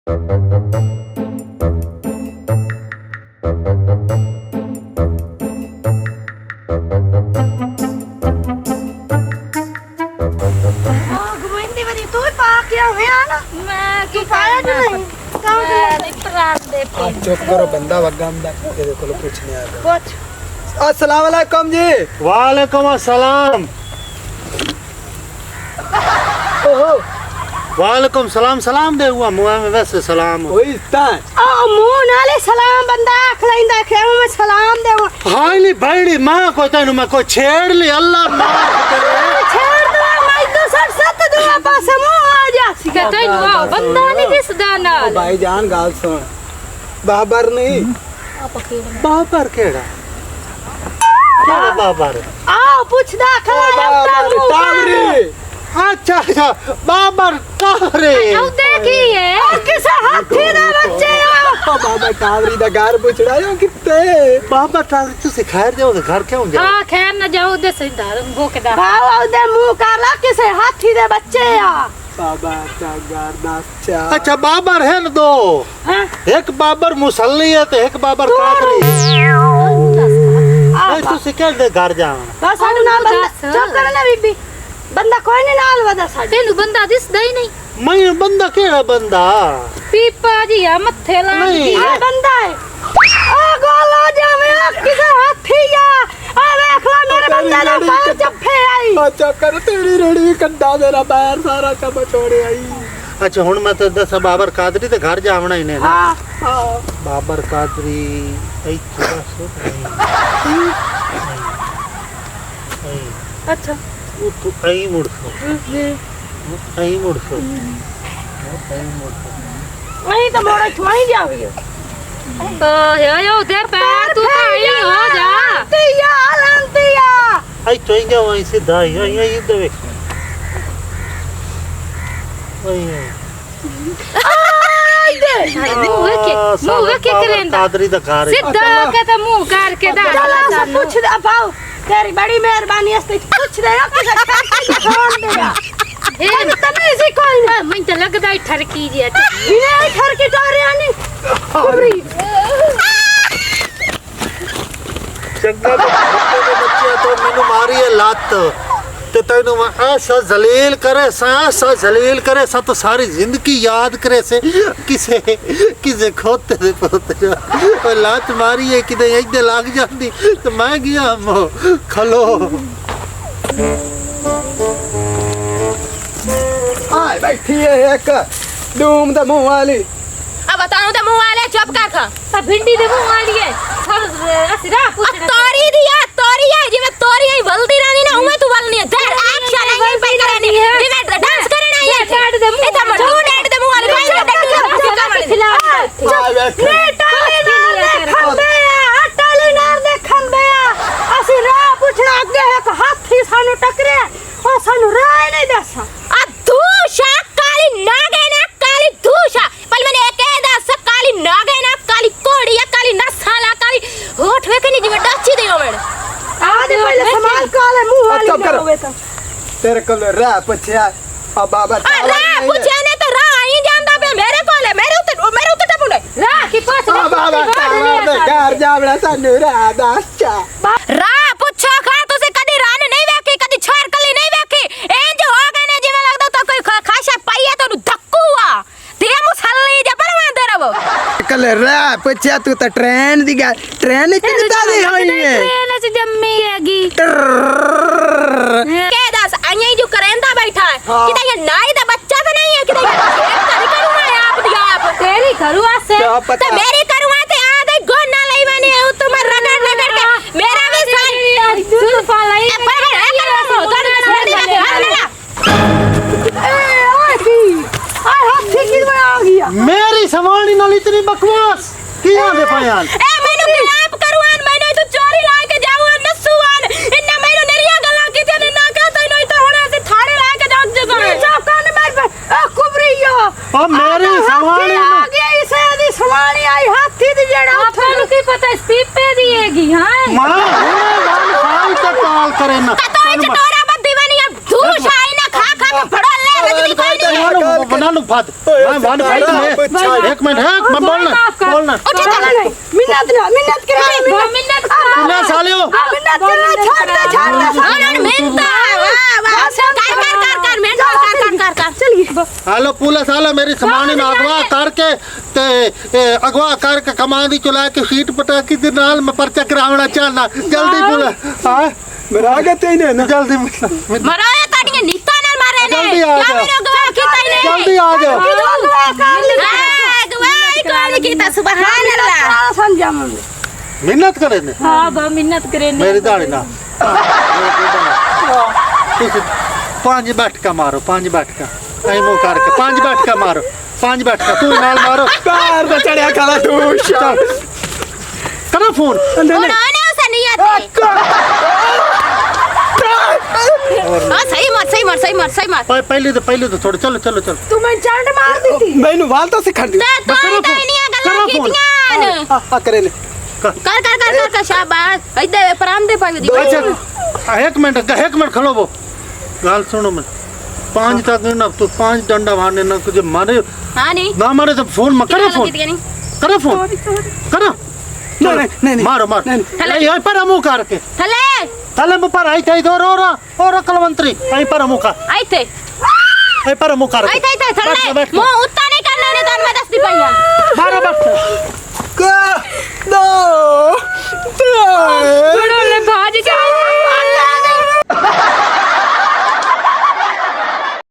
चुप करो बंदा वगांदा तेरे को पूछने आ गया। अस्सलाम वालेकुम जी। वालेकुम अस्सलाम। ओहो वालेकुम सलाम। सलाम दे हुआ मुआ में वैसे सलाम ओए तान आ मुंह नाले सलाम बंदा आख लैंदा के मैं सलाम देवा। हाय नी बड़ी मां को तनु मैं को छेड़ ली अल्लाह माफ करे। छेड़ दो मैं तो सट दुआ पास मुंह आ जा सिका तनु आ बंदा नहीं दिसदा नाल। भाईजान गाल सुन बाबर नहीं बाबर केड़ा केड़ा बाबर आओ पूछदा खला टावरी। अच्छा अच्छा बाबर टावरे आओ देखिए और किसे हाथी दे बच्चे आ बाबा टावरी दा घर पुछड़ा यो किते बाबर टावरी तू सिखार दे घर क्यों जा। हां खैर न जाओ दे सीधा भूखदा आओ दे मुंह काला किसे हाथी दे बच्चे आ बाबा का घर नाचा। अच्छा बाबर है न दो एक बाबर मुसल्ली है तो एक बाबर कादरी। ए तू सिखार दे घर जा बस साडू ना बंदा चुप कर ना बीबी बंदा कोई नहीं नाल वदा साडे नु बंदा दिसदा ही नहीं। मैं बंदा केड़ा बंदा पीपा जी आ मथे ला आ बंदा है आ गोला जावे किसे हाथी आ देख ला मेरे बंदे दा पैर चप्पे आई। अच्छा कर तेरी रेड़ी कड्डा मेरा पैर सारा चम छोड़े आई। अच्छा हुन मैं तो दस बाबर कादरी ते घर जावना ही ने। हां बाबर कादरी ऐ थोड़ा सो अच्छा वो तो ऐ मुड़सो ऐ मुड़सो ऐ मुड़सो वही तो मोड़ा छुआई जावी तो यो दे पैर तू आई हो जा तिया लंतिया ऐ तो इंगा वही सीधा ऐ इधर देख मुंह के करेंदा कादरी दा घर सीधा के तो मुंह करके दा चला पूछ दे अबाओ तेरी बड़ी मेहरबानी है पूछ दे किसे छोड़ दे ए तने से कोई ना मैं तो लगदा है ठरकी जी ये ठरकी टोरिया नहीं कुबरी चंगा बच्चे तो मैनू मारी है लात ते तैनू ऐसा जलील करे सा तो सारी जिंदगी याद करे से किसे खोते दे पोते लात मारी है किते इधर लग जाती तो मैं गया खलो आए बैठी है एक डूम दा मुंह वाली। अब बताऊं तो मुंह वाले चुप कर खा ता भिंडी दे मुंह वाली है सब असरा पूछ तोरी है जिਵੇਂ तोरी है बल्दी रानी ना उमे तू बलनी है देर एक्शन है पे करनी है जिਵੇਂ डांस करना है काट दे मुंह ए तो मटू डेट दे मुंह वाले टाली नार दे खंबे असि राह पूछना अगे एक हाथी सानू टकरे ओ सानू राह नहीं दसा आ धूषा काली नागे ना काली धूषा पर मैंने एक कह दस काली नागे ना काली कोड़ी या काली नसाला काली होठ वे के नहीं जिਵੇਂ डाची देओ मेरे आ दे पहले संभाल काले मुंह वाली होवे तो तेरे को राह पूछया आ बाबा राह पूछया ने तो राह ही जानदा पे मेरे कोले मेरे उते टपू ने राह की पास बाबा घर जावड़ा सानू राह दाचा राह पूछो खा तुसे कदी रान नहीं वेखी कदी छार कली नहीं वेखी इंज हो गए ने जिਵੇਂ लगदा तो कोई खाशा पाई है तो धक्कू हुआ ते मुसल्ली जे परवांदे रहो कल राह पूछया तू तो ट्रेन दी गल ट्रेन किदा दी होई है ट्रेन से जम्मी हैगी के दस अइया जो करेंदा बैठा है किदा ये नाई दा बच्चा तो नहीं है किदा ये करी करूंगा आप दिया आप तेरी करुआ से तो मेरी करूंगा ते आ गई गोना लई बने हो तुम रगड़ के मेरा भी साल सुल्फा लाई मेरी सवानी नाल इतनी बकवास किया दे पयान ए मैनू किलाप करवान मैंने तो चोरी ला के जावन नसुवान इन्ना मैनू नरिया गला की ते ना कहता नहीं तो होना से थाने ला के जाग जगह चौकान मार ए कुबरिया ओ मेरी सवानी आ गया इसे दी सवानी आई हाथी दी जड़ा आपन की पता पीपे दी हैगी हां मां साल तक काल करे ना तो चटोरा बद्दी बनी अब धूष आई ना खा खा के बड़ा ले रजनी कोई नहीं बना लो फद मैं वन फाइट में एक मिनट है मैं बोलना मिन्नत ना मिन्नत करे मिन्नत तूने साले हो मिन्नत करना छोड़ दे चलिए हेलो पुलिस वाला मेरी सामान ना अगवा करके ते अगवा करके कमांदी चला के सीट पटाकी दे नाल मैं पर्चा करावना चाहना जल्दी पुलिस हां मेरा आगे तेने ना जल्दी मराया ताड़ियां नीता नाल मारे ने जल्दी आ क्या जा। मेरे गवाह कीता ने जल्दी आ जा गवाह कौन कीता सुभान अल्लाह समझा मैं मिन्नत करे ने हां बा मिन्नत करे ने मेरी दाढ़ी ना तुझे 5 बैठका मारो 5 बैठका ऐ मुंह करके 5 बैठका मारो 5 बैठका तू नाल मारो पैर पे चढ़िया खाला तू चल करो फोन उन्होंने उसे नहीं आते हां सही मार पहले तो थोड़ा चलो तू मैं चांड मार दी थी मैंने वाल तो सिखा दी ते तो नहीं गल्ला कीतियां हां करे ले कर शाबाश इदे पराम दे पावी दी अच्छा एक मिनट खलो वो गाल सुनो मैं 5 तक ना तो 5 डंडा मारने ना कुछ मारे हां नहीं ना मारे तो फोन मत करो फोन करो नहीं मारो यहीं पर मुंह करके थले मुंह पर आई थे और कलवंतरी यहीं पर मुंह का आई थे यहीं पर मुंह करके थले मो उतना नहीं करना ने तो मैं 10 दी पाइया